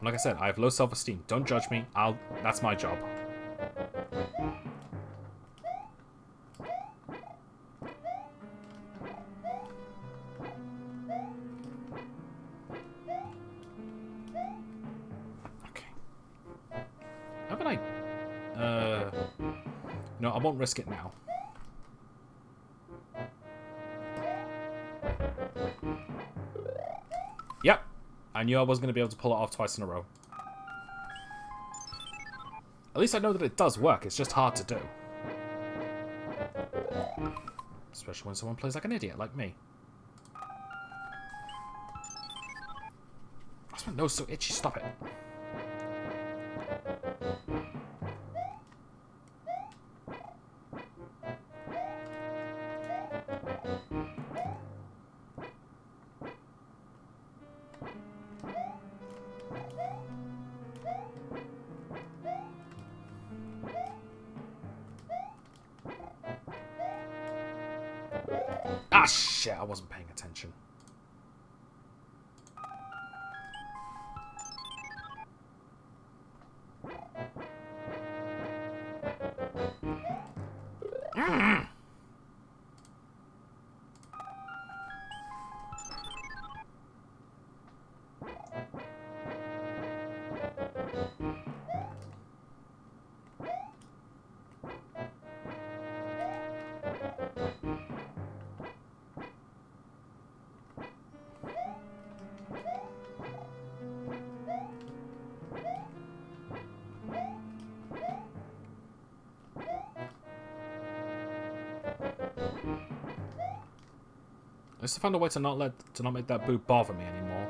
Like I said, I have low self-esteem. Don't judge me. That's my job. Okay. Haven't I... No, I won't risk it now. Yep. I knew I wasn't going to be able to pull it off twice in a row. At least I know that it does work. It's just hard to do. Especially when someone plays like an idiot, like me. That's my nose so itchy. Stop it. Ah, shit. I wasn't paying attention. I just found a way to not make that boo bother me anymore.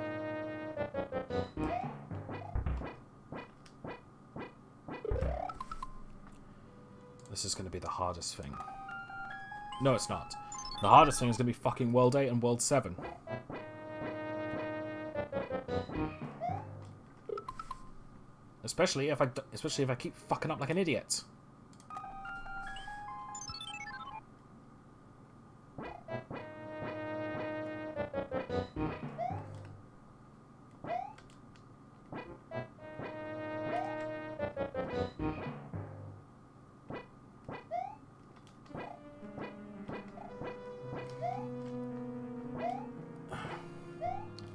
This is going to be the hardest thing. No, it's not. The hardest thing is going to be fucking World 8 and World 7. Especially if I keep fucking up like an idiot.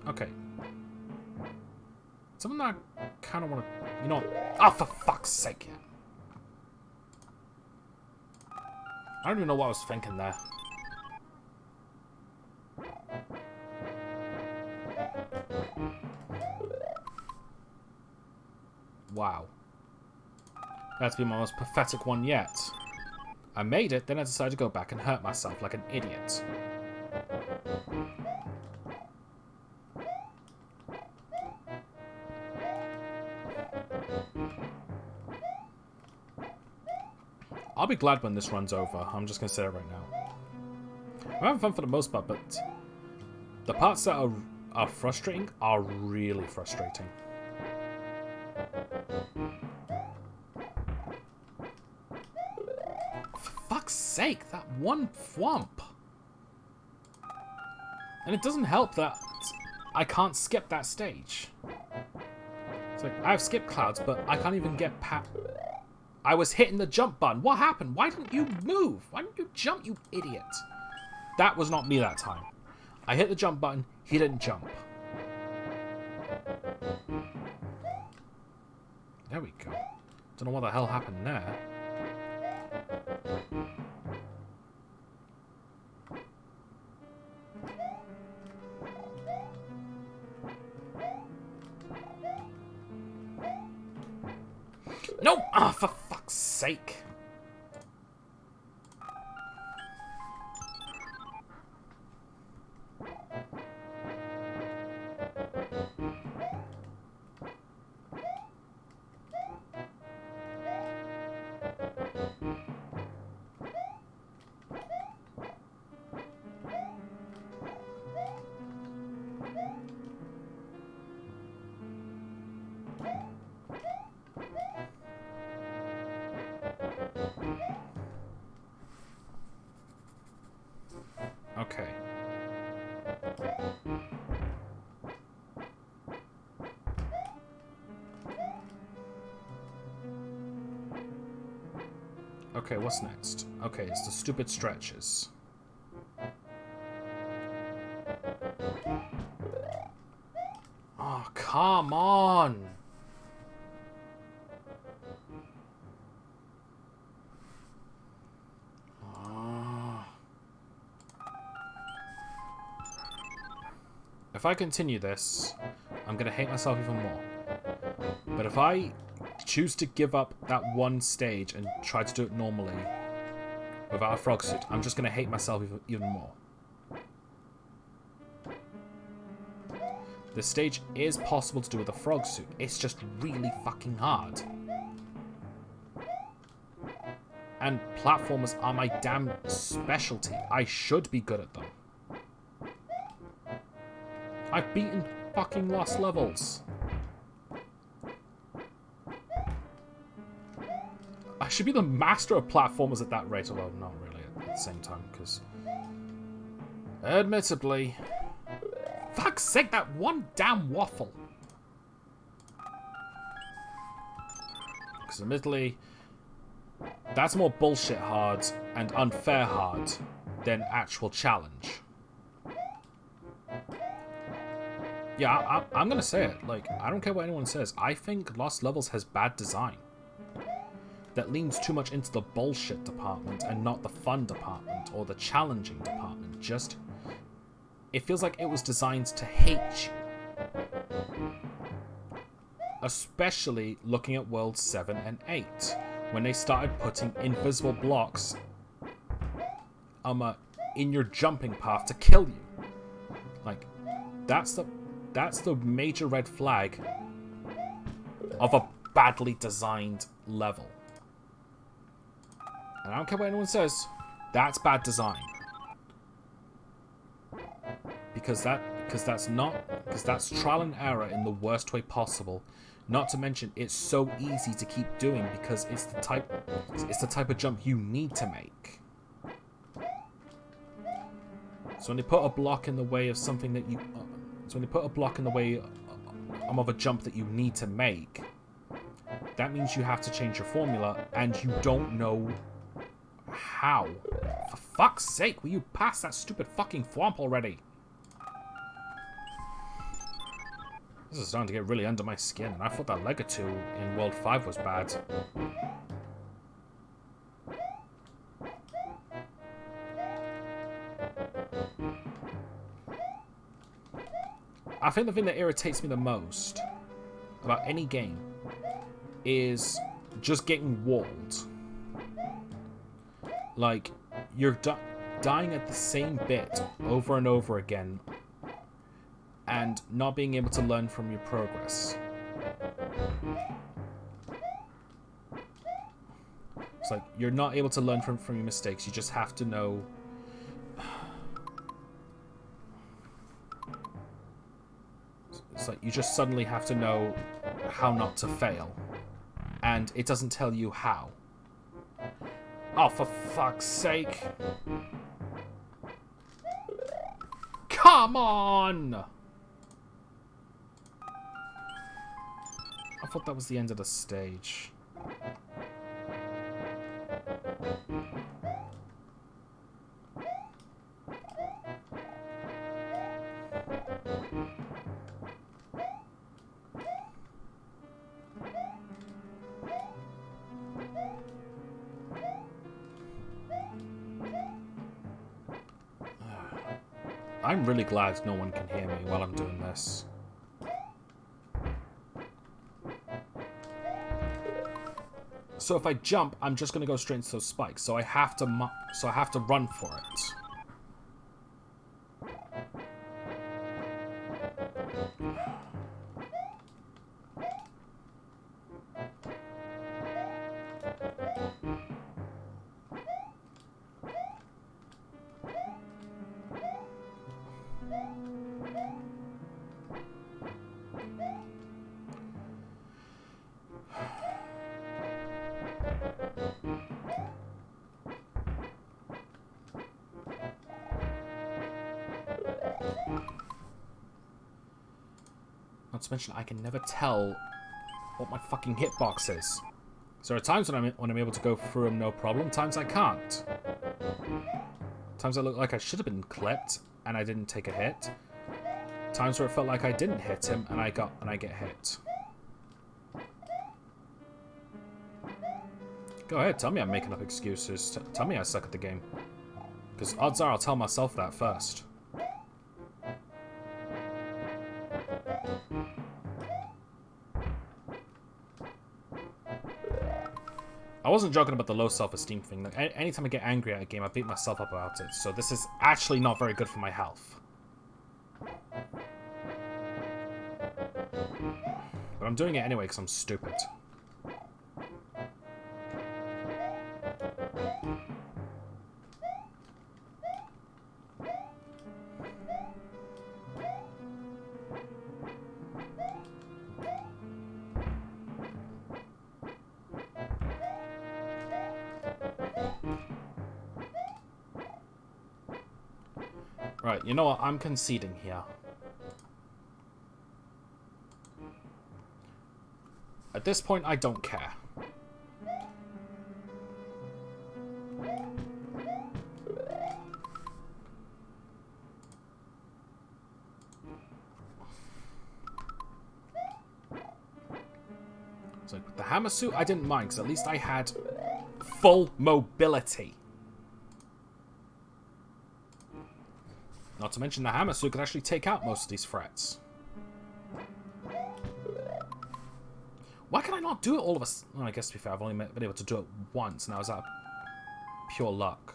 Okay. Something that I kind of want to... You know... Oh, for fuck's sake. I don't even know what I was thinking there. Wow. That's been my most pathetic one yet. I made it, then I decided to go back and hurt myself like an idiot. I'll be glad when this runs over. I'm just going to say it right now. I'm having fun for the most part, but the parts that are frustrating are really frustrating. For fuck's sake, that one thwomp. And it doesn't help that I can't skip that stage. It's like, I have skipped clouds, but I can't even get past... I was hitting the jump button. What happened? Why didn't you move? Why didn't you jump, you idiot? That was not me that time. I hit the jump button. He didn't jump. There we go. Don't know what the hell happened there. No! Ah, for fuck's sake. Okay. Okay, what's next? Okay, it's the stupid stretches. Oh, come on! Oh. If I continue this, I'm gonna hate myself even more. But if I choose to give up that one stage and try to do it normally without a frog suit, I'm just gonna hate myself even more. The stage is possible to do with a frog suit. It's just really fucking hard. And platformers are my damn specialty. I should be good at them. I've beaten fucking lost levels. I should be the master of platformers at that rate, although not really at the same time, because admittedly, fuck's sake, that one damn waffle. Because admittedly, that's more bullshit hard and unfair hard than actual challenge. Yeah, I'm gonna say it. Like, I don't care what anyone says. I think Lost Levels has bad design that leans too much into the bullshit department and not the fun department or the challenging department. Just, it feels like it was designed to hate you. Especially looking at Worlds 7 and 8, when they started putting invisible blocks in your jumping path to kill you. Like, that's the major red flag of a badly designed level. And I don't care what anyone says, that's bad design. Because that's trial and error in the worst way possible. Not to mention, it's so easy to keep doing because it's the type of jump you need to make. So when they put a block in the way of something that of a jump that you need to make, that means you have to change your formula, and you don't know how. For fuck's sake, will you pass that stupid fucking thwomp already? This is starting to get really under my skin, and I thought that Legato in World 5 was bad. I think the thing that irritates me the most about any game is just getting walled. Like, you're dying at the same bit over and over again and not being able to learn from your progress. It's like, you're not able to learn from your mistakes. You just have to know... It's like, you just suddenly have to know how not to fail. And it doesn't tell you how. Oh, for fuck's sake. Come on! I thought that was the end of the stage. I'm really glad no one can hear me while I'm doing this. So if I jump, I'm just gonna go straight into those spikes. So I have to run for it. Not to mention, I can never tell what my fucking hitbox is. So there are times when I'm able to go through them no problem, times I can't. Times I look like I should have been clipped and I didn't take a hit. Times where it felt like I didn't hit him and I get hit. Go ahead, tell me I'm making up excuses. Tell me I suck at the game. Because odds are I'll tell myself that first. I wasn't joking about the low self-esteem thing. Like, anytime I get angry at a game, I beat myself up about it. So this is actually not very good for my health. But I'm doing it anyway because I'm stupid. Right, you know what? I'm conceding here. At this point, I don't care. So with the hammer suit, I didn't mind, because at least I had full mobility. Not to mention the hammer suit could actually take out most of these threats. Why can I not do it all of us? Well, I guess to be fair, I've only been able to do it once, and I was out of pure luck.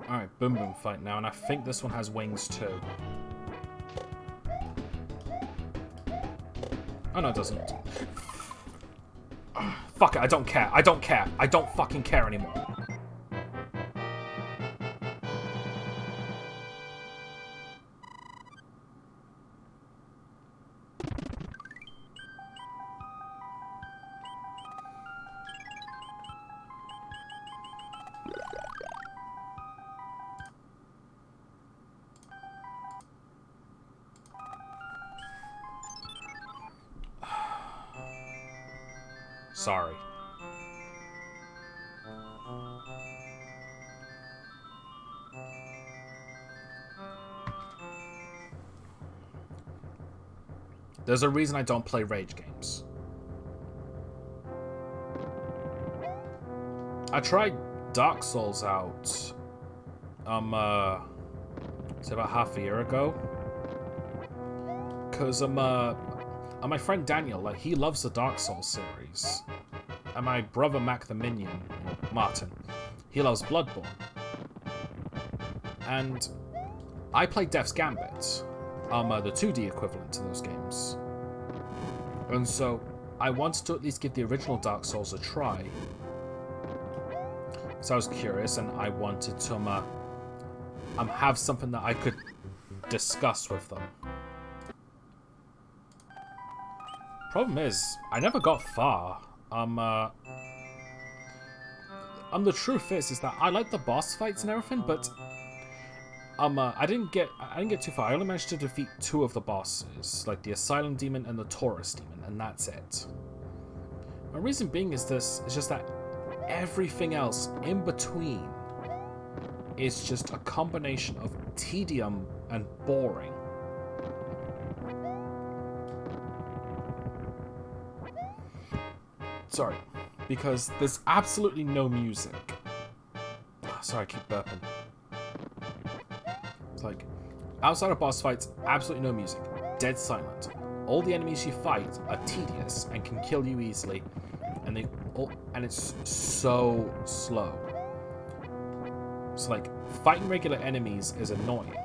Alright, boom boom fight now, and I think this one has wings too. Oh no, it doesn't. Fuck it, I don't care. I don't care. I don't fucking care anymore. Sorry. There's a reason I don't play rage games. I tried Dark Souls out, say about half a year ago. Cause my friend Daniel, like, he loves the Dark Souls series. And my brother Mac the Minion, Martin, he loves Bloodborne. And I played Death's Gambit, the 2D equivalent to those games. And so I wanted to at least give the original Dark Souls a try. So I was curious, and I wanted to have something that I could discuss with them. Problem is, I never got far. The truth is that I like the boss fights and everything, but I didn't get too far. I only managed to defeat 2 of the bosses, like the Asylum Demon and the Taurus Demon, and that's it. My reason being is just that everything else in between is just a combination of tedium and boring. Sorry, because there's absolutely no music. Sorry, I keep burping. It's like, outside of boss fights, absolutely no music. Dead silent. All the enemies you fight are tedious and can kill you easily, and it's so slow. It's like, fighting regular enemies is annoying.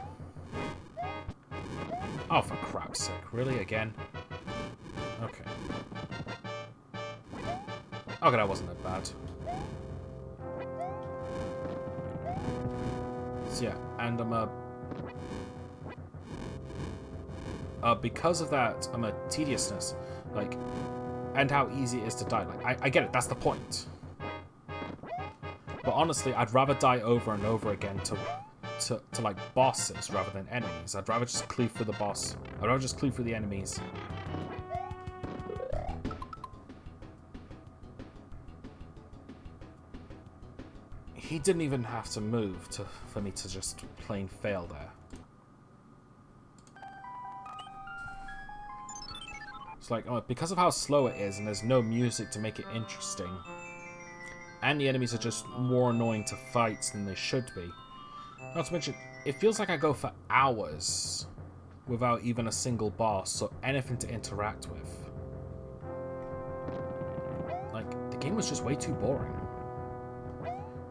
Oh, for crap's sake. Really? Again? Okay. Okay, that wasn't that bad. So yeah, and because of that, tediousness, like, and how easy it is to die. Like, I get it, that's the point. But honestly, I'd rather die over and over again to like bosses rather than enemies. I'd rather just cleave through the boss. I'd rather just cleave through the enemies. He didn't even have to move for me to just plain fail there. It's like, because of how slow it is and there's no music to make it interesting, and the enemies are just more annoying to fight than they should be. Not to mention, it feels like I go for hours without even a single boss or anything to interact with. Like, the game was just way too boring.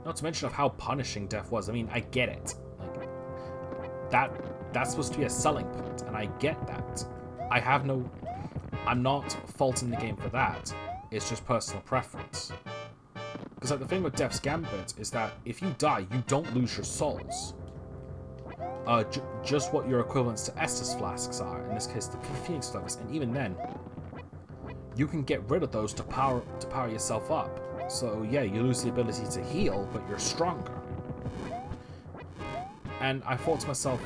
Not to mention of how punishing death was. I mean, I get it. Like, that's supposed to be a selling point, and I get that. I'm not faulting the game for that. It's just personal preference. Because like the thing with Death's Gambit is that if you die, you don't lose your souls. Just what your equivalents to Estus flasks are. In this case, the Phoenix Flowers, and even then, you can get rid of those to power yourself up. So yeah, you lose the ability to heal, but you're stronger. And I thought to myself,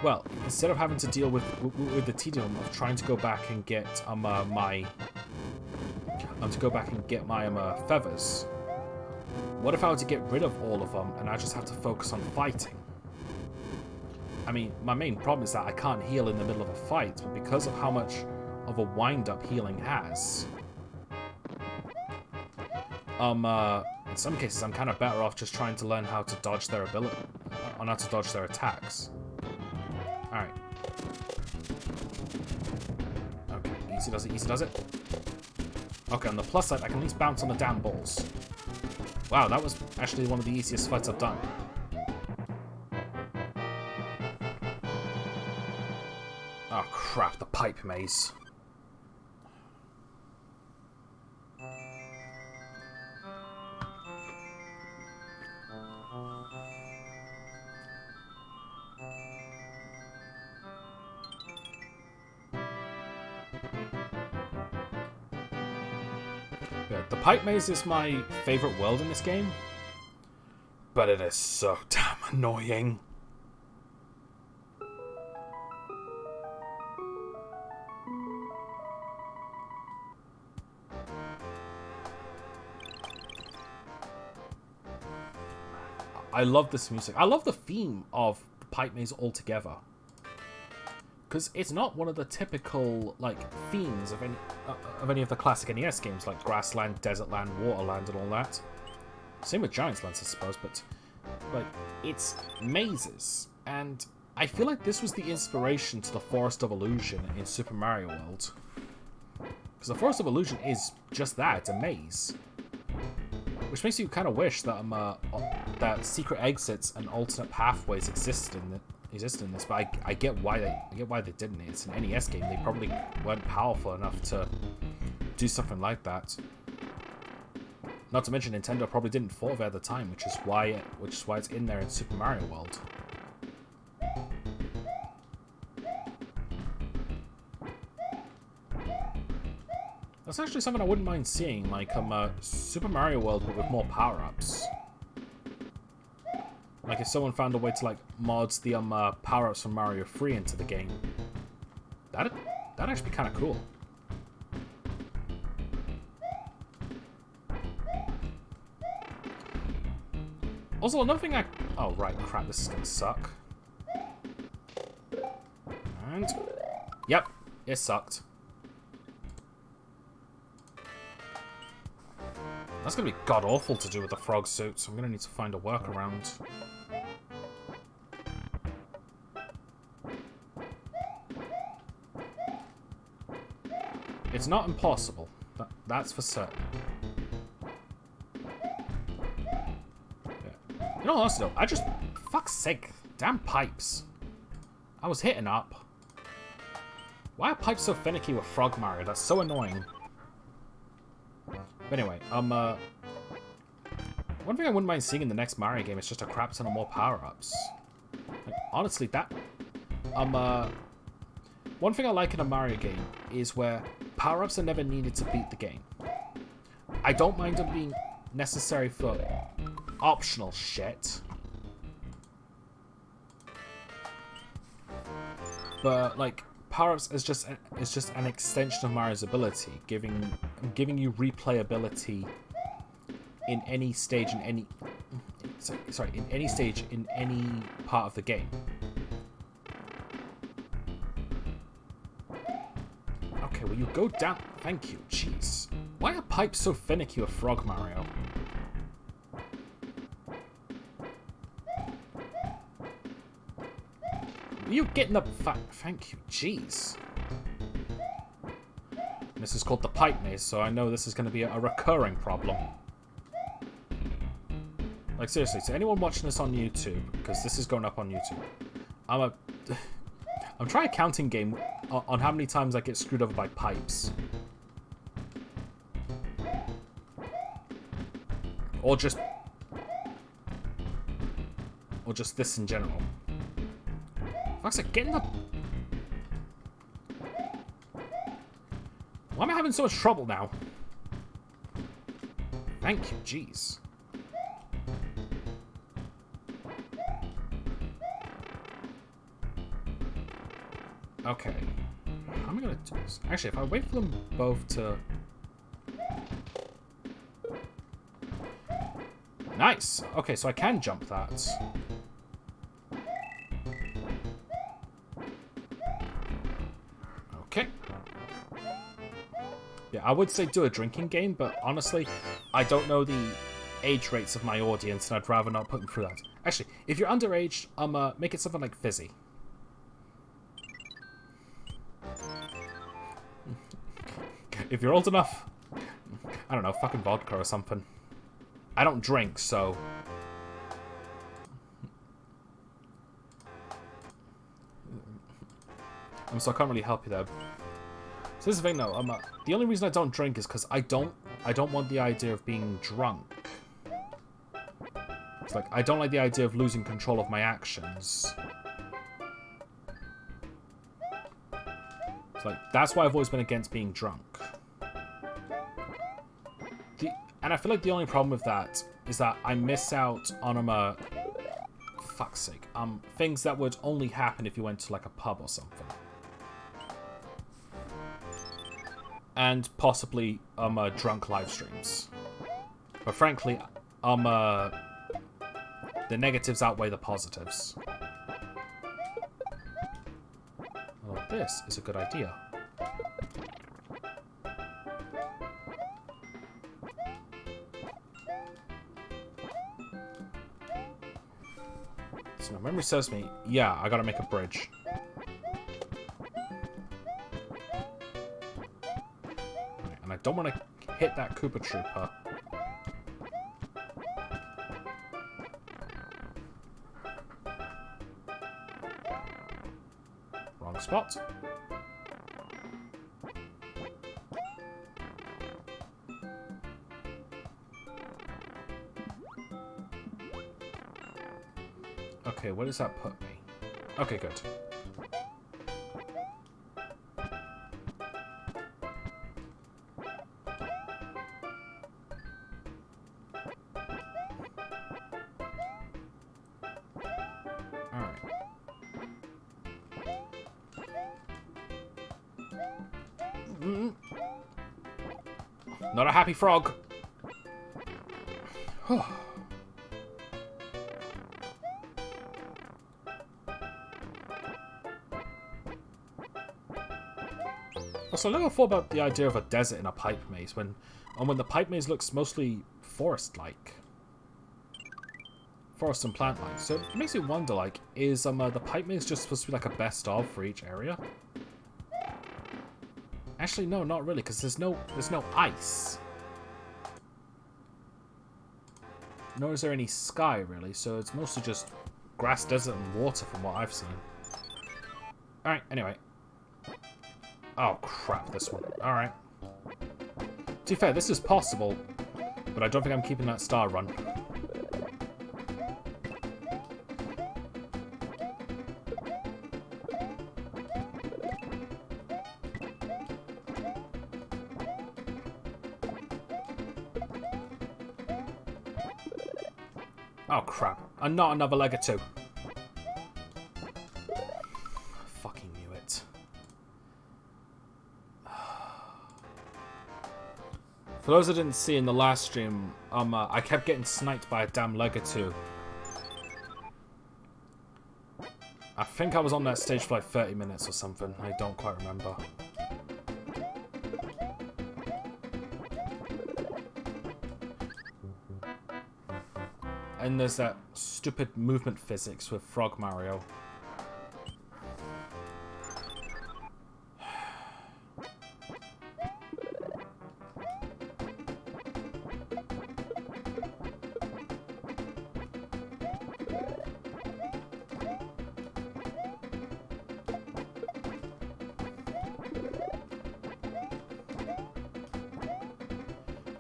well, instead of having to deal with the tedium of trying to go back and get my feathers, what if I were to get rid of all of them and I just have to focus on fighting? I mean, my main problem is that I can't heal in the middle of a fight, but because of how much of a wind-up healing has, in some cases I'm kind of better off just trying to learn how to dodge their ability, or not to dodge their attacks. Alright. Okay, easy does it, easy does it. Okay, on the plus side, I can at least bounce on the damn balls. Wow, that was actually one of the easiest fights I've done. Oh crap, the pipe maze. Yeah, the pipe maze is my favorite world in this game, but it is so damn annoying. I love this music. I love the theme of the pipe maze altogether. Because it's not one of the typical, like, themes of any of the classic NES games, like Grassland, Desertland, Waterland, and all that. Same with Giant's Lands, I suppose, but, like, it's mazes. And I feel like this was the inspiration to the Forest of Illusion in Super Mario World. Because the Forest of Illusion is just that, it's a maze. Which makes you kind of wish that that secret exits and alternate pathways existed in this, but I get why they didn't. It's an NES game. They probably weren't powerful enough to do something like that. Not to mention Nintendo probably didn't thought of it at the time, which is why it's in there in Super Mario World. That's actually something I wouldn't mind seeing, like Super Mario World but with more power-ups. Like if someone found a way to like mod the power-ups from Mario 3 into the game. That'd actually be kind of cool. Also, another thing oh right, crap, this is gonna suck. And yep, it sucked. That's gonna be god-awful to do with the frog suit, so I'm gonna need to find a workaround. It's not impossible, that's for certain. Yeah. In all honesty though, fuck's sake, damn pipes. I was hitting up. Why are pipes so finicky with Frog Mario? That's so annoying. But anyway, what One thing I wouldn't mind seeing in the next Mario game is just a crap ton of more power-ups. Like, honestly, that... One thing I like in a Mario game is where power-ups are never needed to beat the game. I don't mind them being necessary for optional shit. But, like, power-ups is just an extension of Mario's ability, giving you replayability in any stage in any part of the game. Okay, will you go down? Thank you. Jeez. Why are pipes so finicky with Frog Mario? Will you get in the... Thank you. Jeez. This is called the pipe maze, so I know this is going to be a recurring problem. Like, seriously, to anyone watching this on YouTube, because this is going up on YouTube, I'm trying a counting game on how many times I get screwed over by pipes. Or just this in general. Fuck's sake, get in the... Why am I having so much trouble now? Thank you, jeez. Okay. How am I gonna do this? Actually, if I wait for them both to... Nice! Okay, so I can jump that. Okay. Yeah, I would say do a drinking game, but honestly, I don't know the age rates of my audience, and I'd rather not put them through that. Actually, if you're underage, make it something like fizzy. If you're old enough, I don't know, fucking vodka or something. I don't drink, so... So I can't really help you there. So this is the thing, though. The only reason I don't drink is because I don't want the idea of being drunk. It's like, I don't like the idea of losing control of my actions. It's like, that's why I've always been against being drunk. And I feel like the only problem with that is that I miss out on, fuck's sake, things that would only happen if you went to, like, a pub or something. And possibly, drunk live streams. But frankly, the negatives outweigh the positives. Well, this is a good idea. So my memory serves me, yeah, I gotta make a bridge. Right, and I don't want to hit that Koopa Trooper. Wrong spot. Okay, where does that put me? Okay, good. Alright. Not a happy frog. Also, I never thought about the idea of a desert in a pipe maze when the pipe maze looks mostly forest-like. Forest and plant-like. So it makes me wonder, like, is the pipe maze just supposed to be like a best of for each area? Actually, no, not really, because there's no ice. Nor is there any sky, really, so it's mostly just grass, desert, and water from what I've seen. Alright, anyway. Oh, crap, this one. Alright. To be fair, this is possible, but I don't think I'm keeping that star run. Oh, crap. And not another leg or two. Fucking knew it. For those that didn't see in the last stream, I kept getting sniped by a damn leg or two. I think I was on that stage for like 30 minutes or something. I don't quite remember. And there's that stupid movement physics with Frog Mario.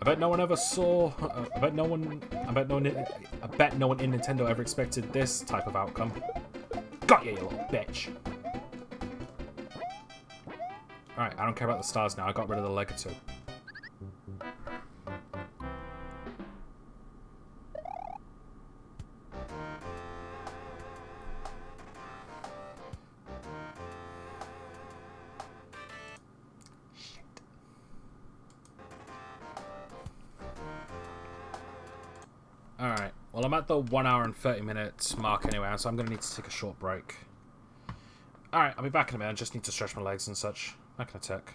I bet no one ever saw. I bet no one in Nintendo ever expected this type of outcome. Got you, you little bitch. Alright, I don't care about the stars now. I got rid of the leg or two. Alright, well I'm at the 1 hour and 30 minutes mark anyway, so I'm going to need to take a short break. Alright, I'll be back in a minute. I just need to stretch my legs and such. Not going to take.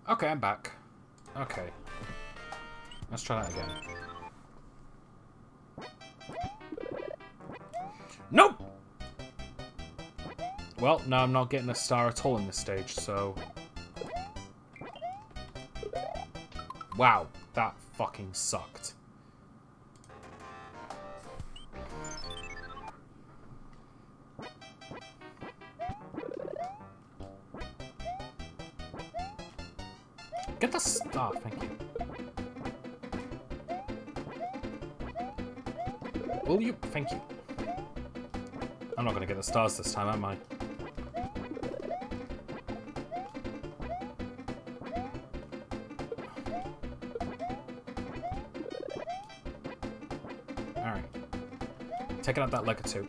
Okay, I'm back. Okay. Let's try that again. Nope! Well, no, I'm not getting a star at all in this stage, so... Wow, that fucking sucked. Get the star, thank you. Will you? Thank you. I'm not gonna get the stars this time, am I? Alright. Taking out that leg or two.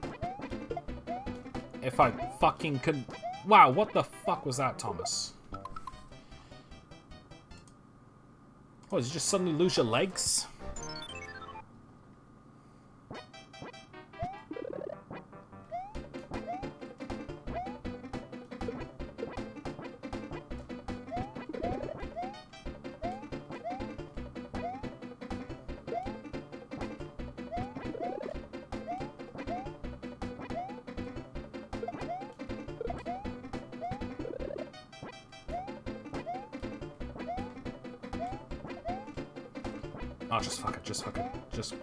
If I fucking could... Wow, what the fuck was that, Thomas? Oh, did you just suddenly lose your legs? Oh, just fuck it. Just fuck it. Just...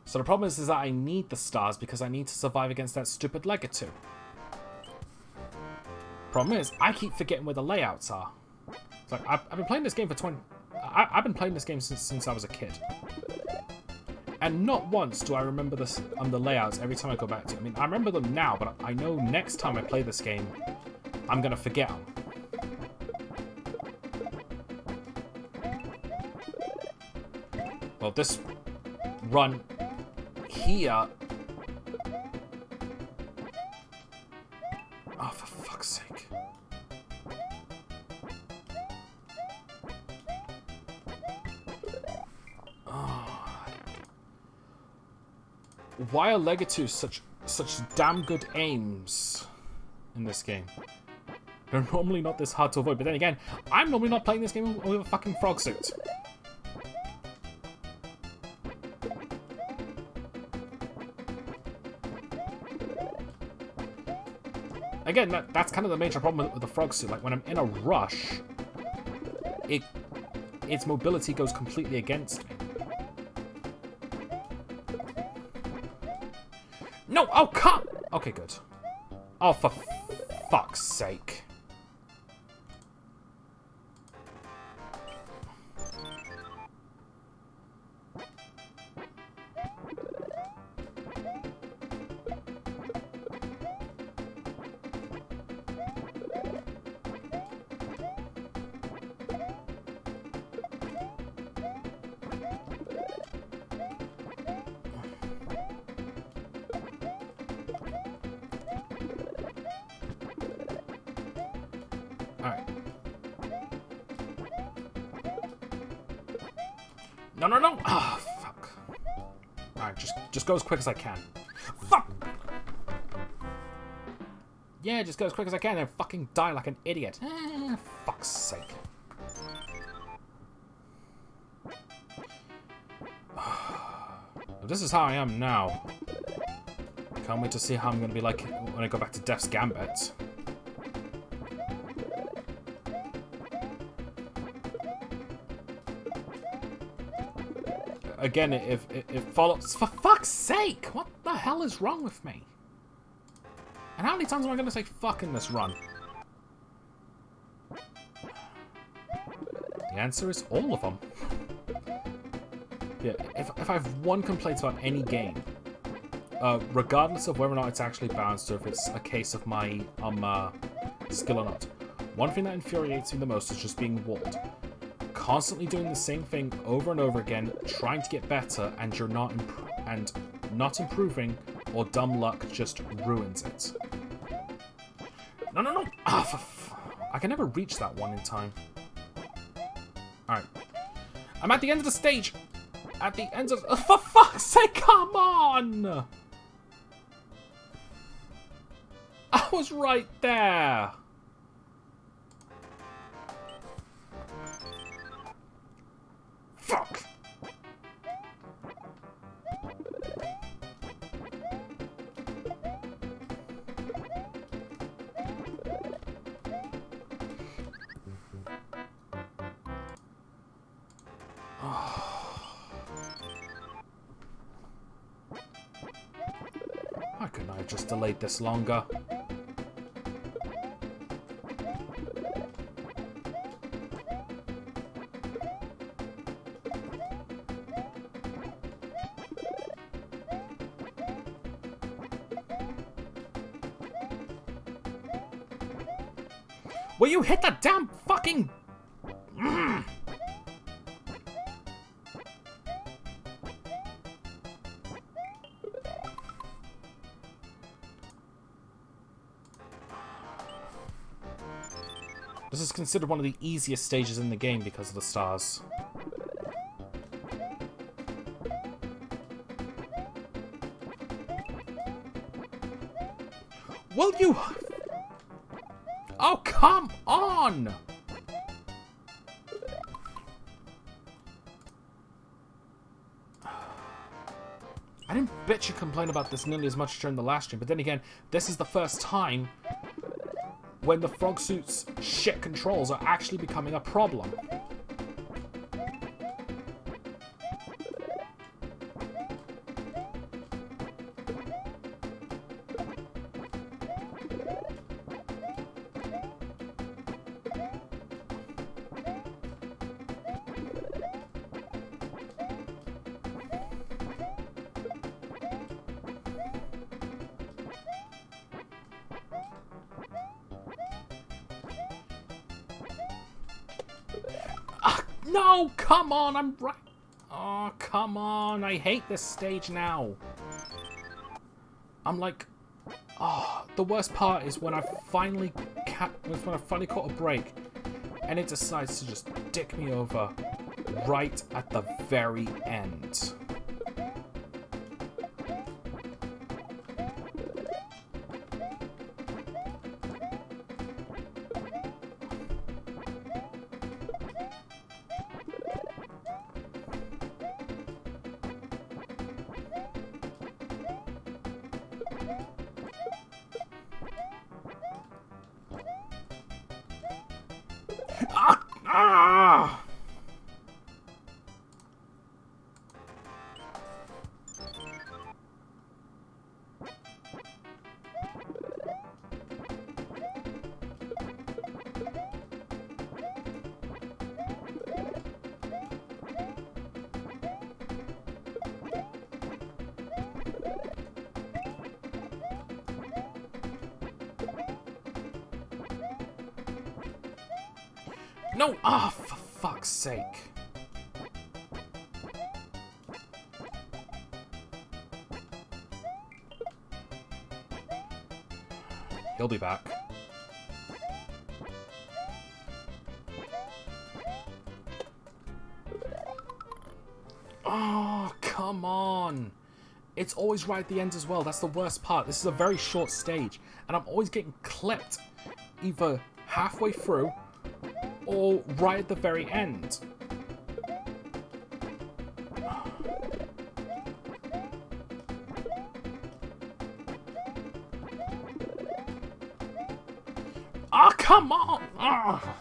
So the problem is that I need the stars because I need to survive against that stupid Legato. Problem is, I keep forgetting where the layouts are. It's like, I've been playing this game for 20... I've been playing this game since I was a kid. And not once do I remember the layouts every time I go back to it. I mean, I remember them now, but I know next time I play this game, I'm going to forget them. Well, this run here... Oh, for fuck's sake. Why are Legato such damn good aims in this game? They're normally not this hard to avoid, but then again, I'm normally not playing this game with a fucking frog suit. Again, that's kind of the major problem with the frog suit. Like, when I'm in a rush, its mobility goes completely against me. No! Oh, come! Okay, good. Oh, for fuck's sake. Alright. No, no, no! Ah, oh, fuck. Alright, just go as quick as I can. Fuck! Yeah, just go as quick as I can and fucking die like an idiot. Fuck's sake. If this is how I am now, can't wait to see how I'm going to be like when I go back to Death's Gambit. Again, if it follows... For fuck's sake! What the hell is wrong with me? And how many times am I going to say fuck in this run? The answer is all of them. Yeah, if I have one complaint about any game, regardless of whether or not it's actually balanced or if it's a case of my skill or not, one thing that infuriates me the most is just being walled. Constantly doing the same thing over and over again, trying to get better, and you're not not improving, or dumb luck just ruins it. No, no, no! Ah, I can never reach that one in time. Alright. I'm at the end of the stage! At the end of... for fuck's sake, come on! I was right there! Fuck! Why couldn't I have just delayed this longer? Will you hit the damn fucking... This is considered one of the easiest stages in the game because of the stars. Will you... Oh, come on! I didn't bitch and complain about this nearly as much during the last stream, but then again, this is the first time when the frog suit's shit controls are actually becoming a problem. No, come on, I'm right. Oh, come on, I hate this stage now. I'm like, oh, the worst part is when I finally caught a break, and it decides to just dick me over right at the very end. Ah! No! Ah, for fuck's sake. He'll be back. Oh, come on. It's always right at the end as well. That's the worst part. This is a very short stage, and I'm always getting clipped either halfway through or right at the very end. Ah, oh, come on! Oh,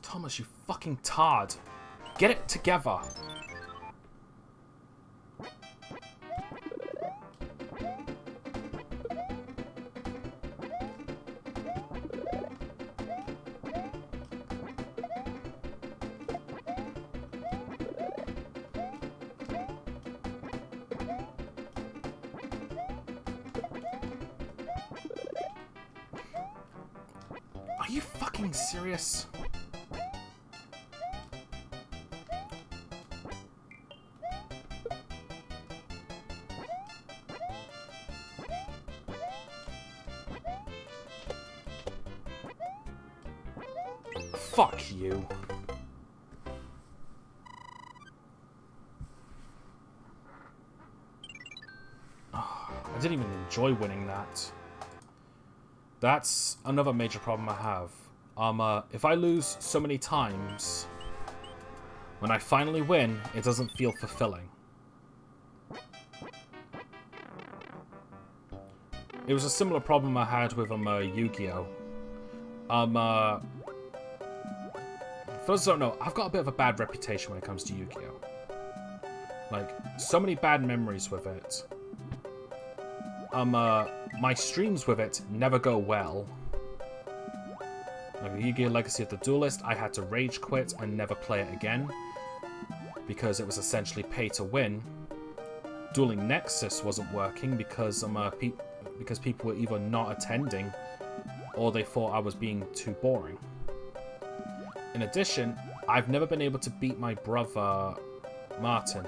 Thomas, you fucking tard. Get it together. Are you fucking serious? Fuck you. Oh, I didn't even enjoy winning that. That's another major problem I have. If I lose so many times, when I finally win, it doesn't feel fulfilling. It was a similar problem I had with Yu-Gi-Oh! For those who don't know, I've got a bit of a bad reputation when it comes to Yu-Gi-Oh! Like, so many bad memories with it. My streams with it never go well. Like Yu-Gi-Oh! Legacy of the Duelist, I had to rage quit and never play it again because it was essentially pay to win. Dueling Nexus wasn't working because because people were either not attending or they thought I was being too boring. In addition, I've never been able to beat my brother Martin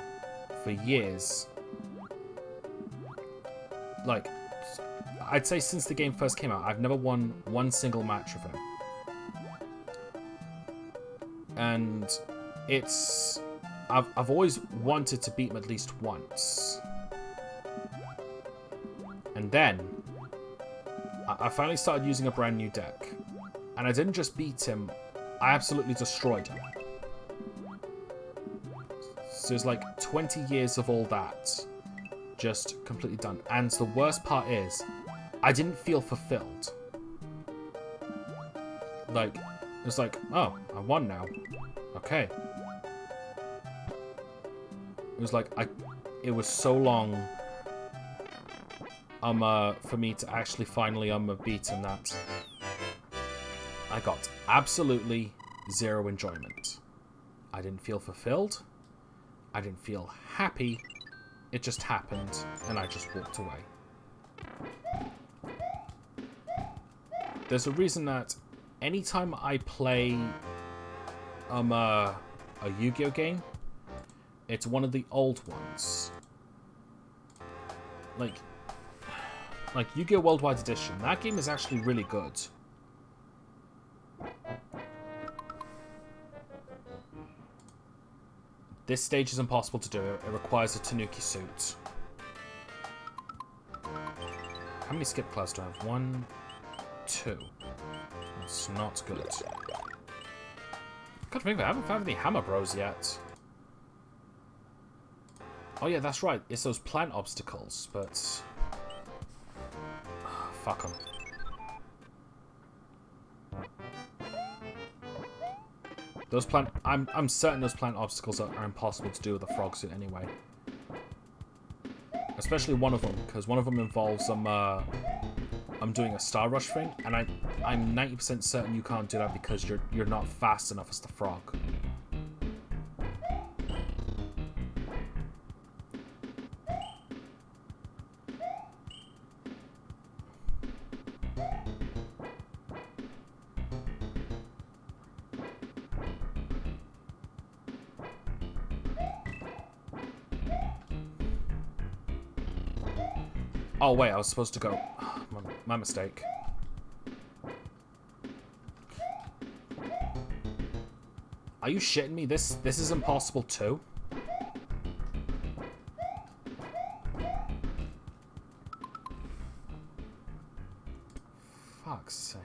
for years. Like, I'd say since the game first came out, I've never won one single match with him. And it's... I've always wanted to beat him at least once. And then, I finally started using a brand new deck. And I didn't just beat him, I absolutely destroyed him. So it's like 20 years of all that. Just completely done. And the worst part is, I didn't feel fulfilled. Like, it's like, oh, I won now. Okay. It was like, it was so long, for me to actually finally, beat him that I got absolutely zero enjoyment. I didn't feel fulfilled. I didn't feel happy. It just happened, and I just walked away. There's a reason that anytime I play a Yu-Gi-Oh game, it's one of the old ones. Like Yu-Gi-Oh! Worldwide Edition. That game is actually really good. This stage is impossible to do. It requires a Tanuki suit. How many skip clouds do I have? 1, 2. That's not good. God, I haven't found any Hammer Bros yet. Oh yeah, that's right. It's those plant obstacles, but... fuck them. Those plant... I'm certain those plant obstacles are impossible to do with a frog suit anyway. Especially one of them, because one of them involves I'm doing a Star Rush thing, and I'm 90% certain you can't do that because you're not fast enough as the frog. Oh wait, I was supposed to go. My mistake. Are you shitting me? This is impossible too? Fuck's sake.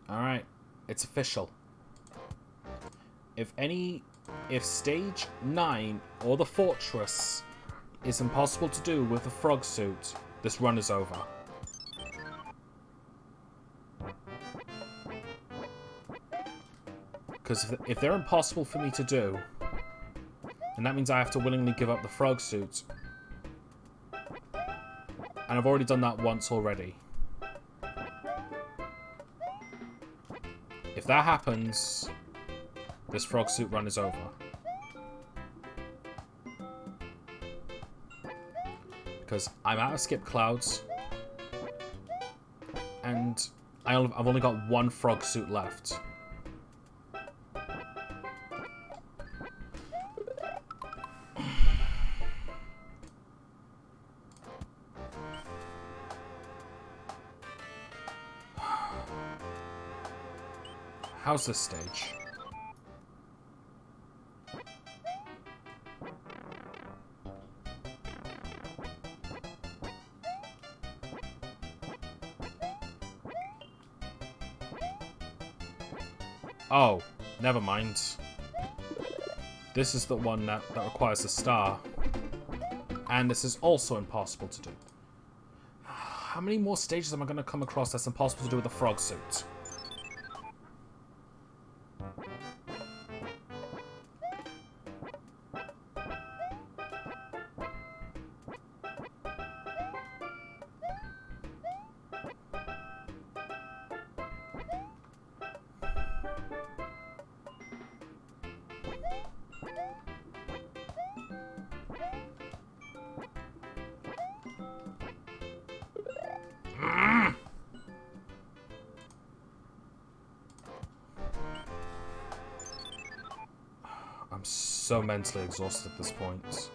Alright, it's official. If stage 9 or the fortress is impossible to do with a frog suit, this run is over. Because if they're impossible for me to do, then that means I have to willingly give up the frog suit. And I've already done that once already. If that happens, this frog suit run is over. Because I'm out of skip clouds, and I've only got one frog suit left. How's this stage? Oh, never mind. This is the one that requires a star. And this is also impossible to do. How many more stages am I going to come across that's impossible to do with a frog suit? I'm so mentally exhausted at this point.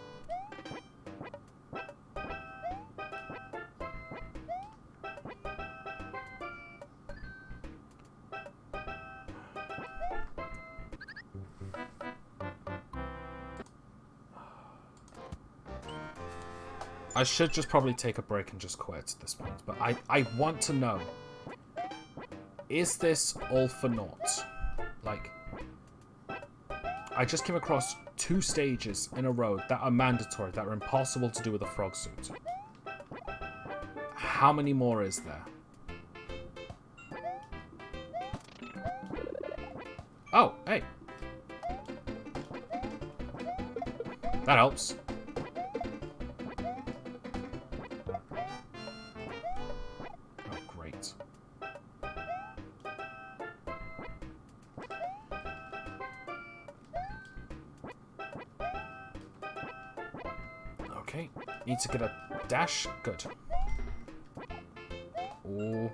I should just probably take a break and just quit at this point, but I want to know. is this all for naught? Like, I just came across 2 stages in a row that are mandatory, that are impossible to do with a frog suit. How many more is there? Oh, hey. That helps. Oh, great. Okay, need to get a dash. Good. Oh.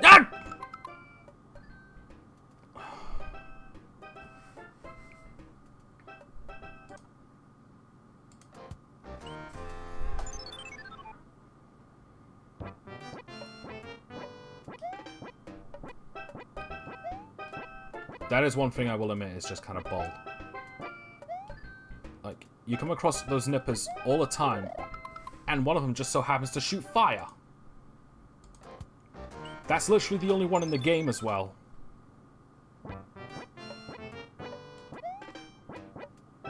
Ah! That is one thing I will admit is just kind of bold. Like, you come across those nippers all the time, and one of them just so happens to shoot fire. That's literally the only one in the game as well.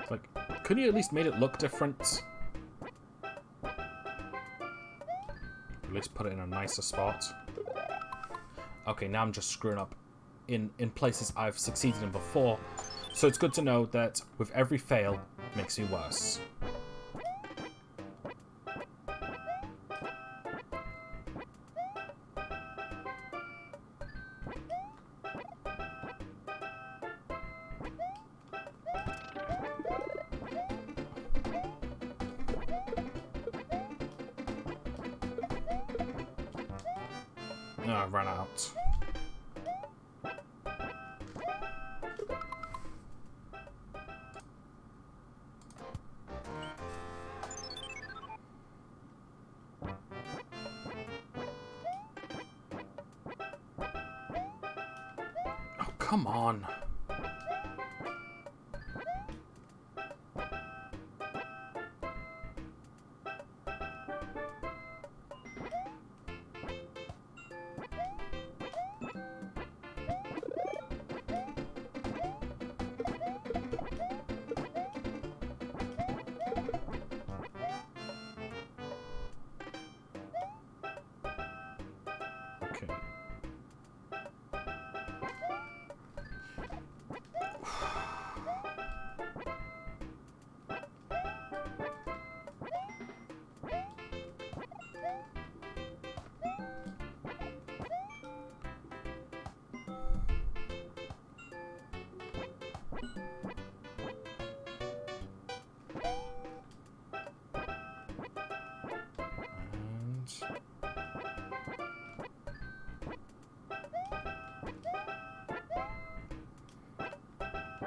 Like, couldn't you at least made it look different? At least put it in a nicer spot. Okay, now I'm just screwing up in places I've succeeded in before. So it's good to know that with every fail, makes me worse. No, I ran out. Oh, come on. Okay.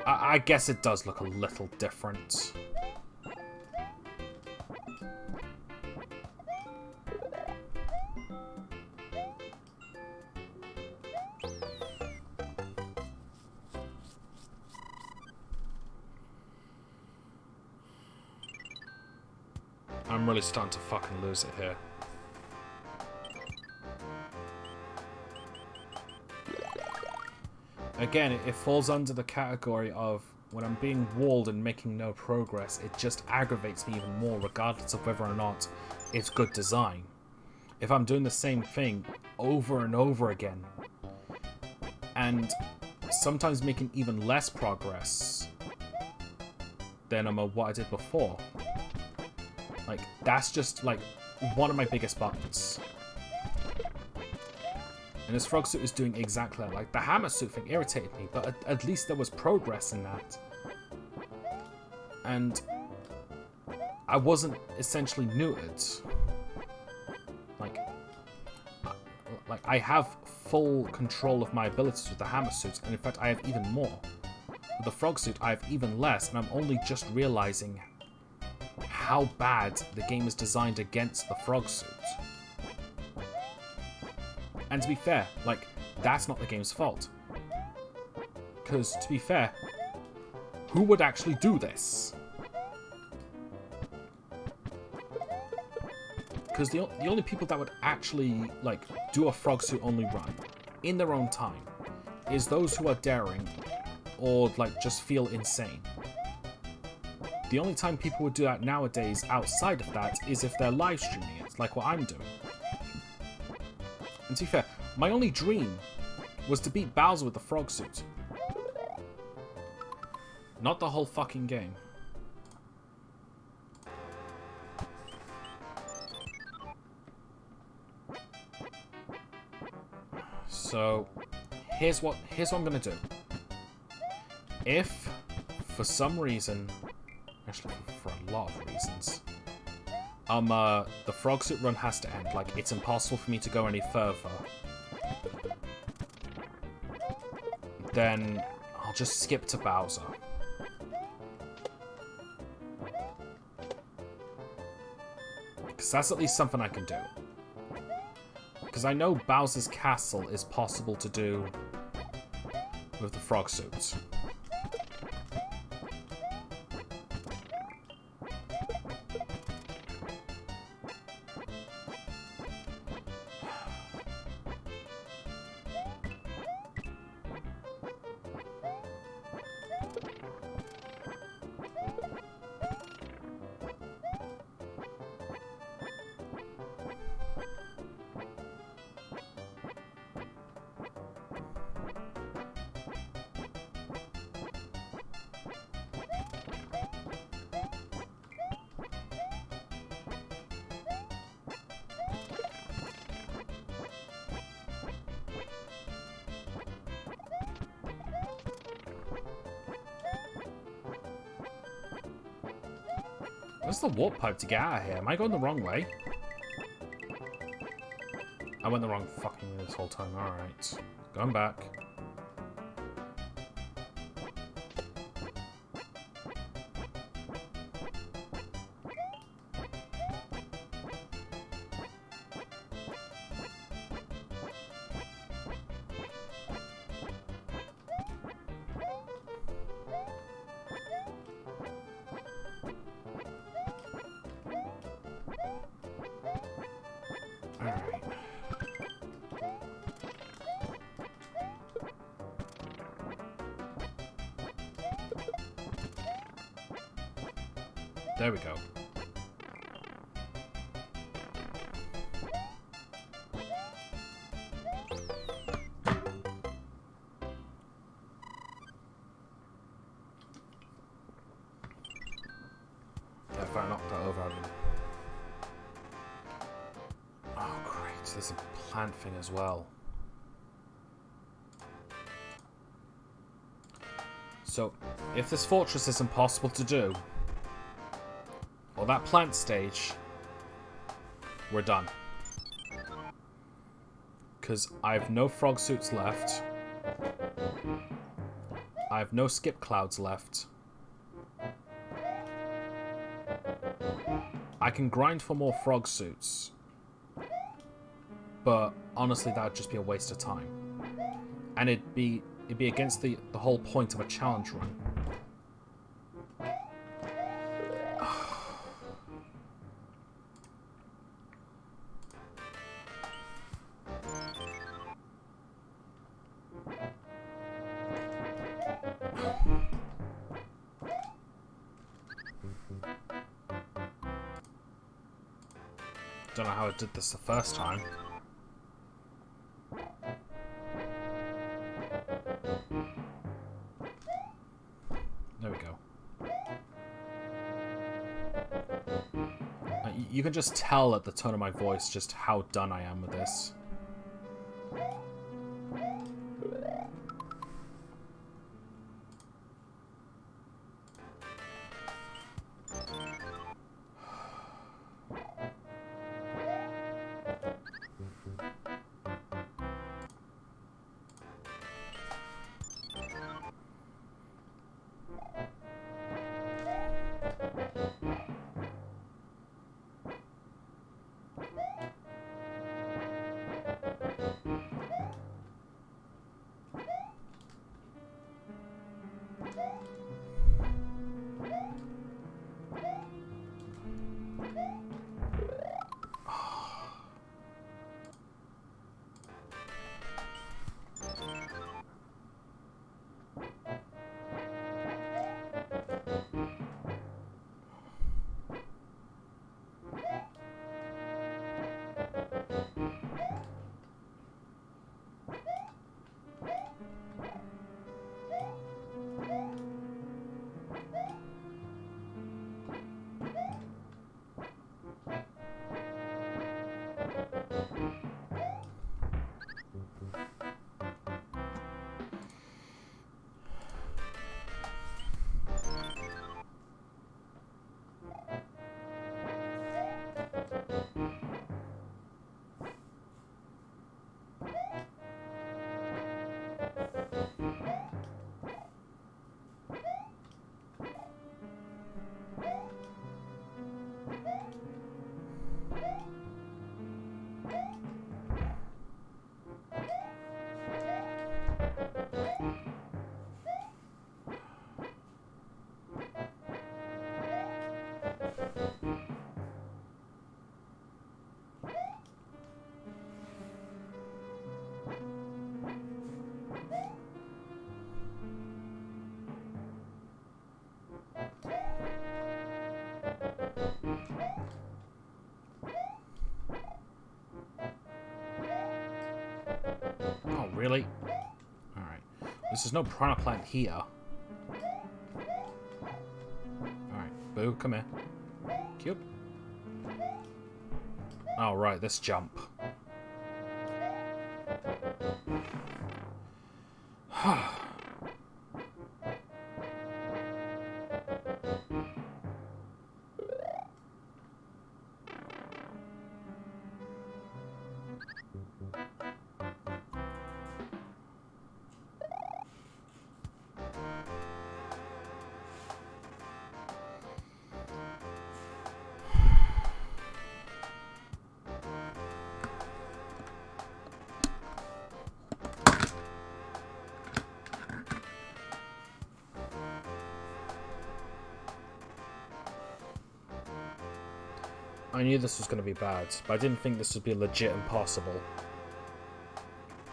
I guess it does look a little different. I'm really starting to fucking lose it here. Again, it falls under the category of when I'm being walled and making no progress, it just aggravates me even more regardless of whether or not it's good design. If I'm doing the same thing over and over again, and sometimes making even less progress than what I did before, like, that's just, like, one of my biggest buttons. And this frog suit is doing exactly that. Like, the hammer suit thing irritated me, but at least there was progress in that. And I wasn't essentially neutered. Like I have full control of my abilities with the hammer suit, and in fact I have even more. With the frog suit I have even less, and I'm only just realizing how bad the game is designed against the frog suit. And to be fair, like, that's not the game's fault. Because, to be fair, who would actually do this? Because the only people that would actually, like, do a frog suit only run in their own time is those who are daring or, like, just feel insane. The only time people would do that nowadays outside of that is if they're live streaming it, like what I'm doing. And to be fair, my only dream was to beat Bowser with the frog suit. Not the whole fucking game. So, here's what I'm gonna do. If, for some reason, actually for a lot of reasons, the frog suit run has to end. Like, it's impossible for me to go any further. Then I'll just skip to Bowser. Because that's at least something I can do. Because I know Bowser's Castle is possible to do with the frog suits. Where's the warp pipe to get out of here? Am I going the wrong way? I went the wrong fucking way this whole time. Alright. Going back. Alright. There we go. Yeah, if I knocked that over, I'd... Oh, great. There's a plant thing as well. So, if this fortress is impossible to do, or that plant stage, we're done. Because I have no frog suits left. I have no skip clouds left. I can grind for more frog suits. But honestly, that would just be a waste of time. And it'd be against the whole point of a challenge run. Don't know how I did this the first time. There we go. You can just tell at the tone of my voice just how done I am with this. Oh, really? Alright. There's no piranha plant here. Alright, Boo, come here. Cute. Oh, right, this jump. I knew this was going to be bad, but I didn't think this would be legit impossible.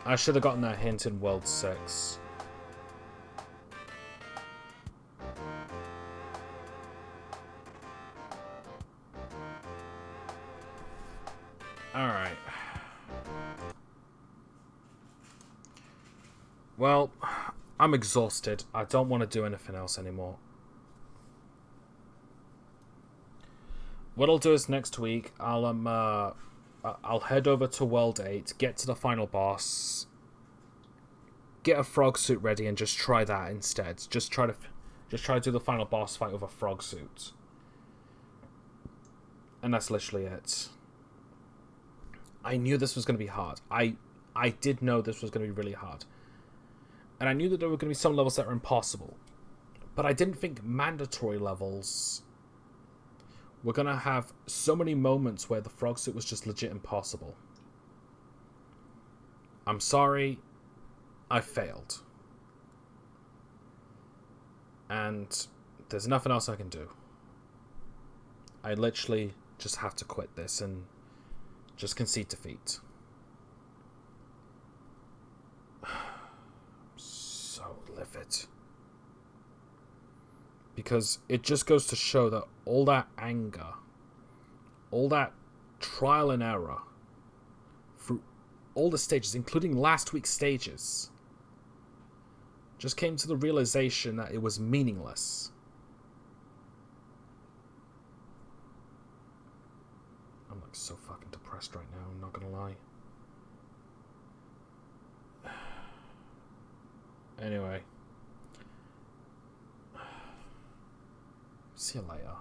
I should have gotten that hint in World 6. Alright. Well, I'm exhausted. I don't want to do anything else anymore. What I'll do is next week, I'll head over to World 8, get to the final boss, get a frog suit ready, and just try that instead. Just try to do the final boss fight with a frog suit. And that's literally it. I knew this was going to be hard. I did know this was going to be really hard. And I knew that there were going to be some levels that were impossible. But I didn't think mandatory levels were going to have so many moments where the frog suit was just legit impossible. I'm sorry. I failed. And there's nothing else I can do. I literally just have to quit this and just concede defeat. I'm so livid. Because it just goes to show that all that anger, all that trial and error, through all the stages, including last week's stages, just came to the realization that it was meaningless. I'm like so fucking depressed right now, I'm not gonna lie. Anyway. See you later.